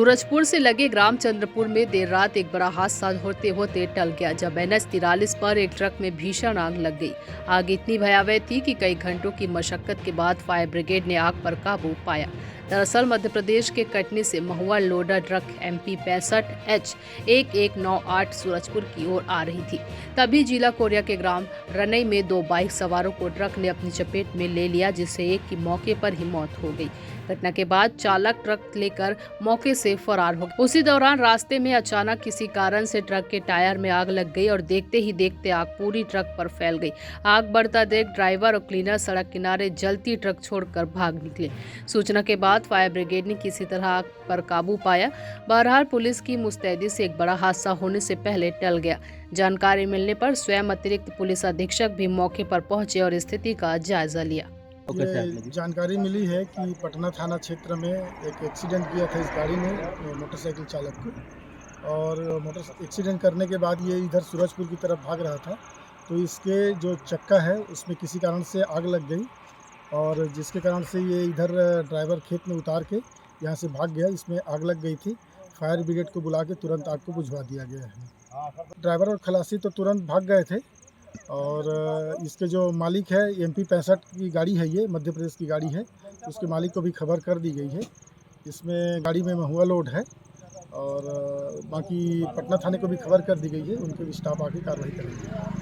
सूरजपुर से लगे ग्राम चंद्रपुर में देर रात एक बड़ा हादसा होते होते टल गया, जब NH 43 पर एक ट्रक में भीषण आग लग गई। आग इतनी भयावह थी कि कई घंटों की मशक्कत के बाद फायर ब्रिगेड ने आग पर काबू पाया। दरअसल मध्य प्रदेश के कटनी से महुआ loader truck MP 65H1198 Surajpur की ओर आ रही थी। तभी जिला कोरिया के ग्राम रनई में दो बाइक सवारों को ट्रक ने अपनी चपेट में ले लिया, जिससे एक की मौके पर ही मौत हो गई। घटना के बाद चालक ट्रक लेकर मौके से फरार हो गया। उसी दौरान रास्ते में अचानक किसी कारण से ट्रक के टायर में आग लग गई और देखते ही देखते आग पूरी ट्रक पर फैल गई। आग बढ़ता देख ड्राइवर और क्लीनर सड़क किनारे जलती ट्रक छोड़कर भाग निकले। सूचना के बाद फायर ब्रिगेड ने किसी तरह आग पर काबू पाया। बहरहाल पुलिस की मुस्तैदी से एक बड़ा हादसा होने से पहले टल गया। जानकारी मिलने पर स्वयं अतिरिक्त पुलिस अधीक्षक भी मौके पर पहुंचे और स्थिति का जायजा लिया। ये जानकारी मिली है कि पटना थाना क्षेत्र में एक एक्सीडेंट किया था इस गाड़ी ने मोटरसाइकिल चालक को, और एक्सीडेंट करने के बाद ये इधर सूरजपुर की तरफ भाग रहा था, तो इसके जो चक्का है उसमें किसी कारण से आग लग गई, और जिसके कारण से ये इधर ड्राइवर खेत में उतार के यहाँ से भाग गया। इसमें आग लग गई थी। फायर ब्रिगेड को बुला के तुरंत आग को बुझवा दिया गया है। ड्राइवर और खलासी तो तुरंत भाग गए थे, और इसके जो मालिक है MP 65 की गाड़ी है, ये मध्य प्रदेश की गाड़ी है, उसके मालिक को भी खबर कर दी गई है। इसमें गाड़ी में महुआ लोड है, और बाकी पटना थाने को भी खबर कर दी गई है, उनके भी स्टाफ आके कार्रवाई करेंगे।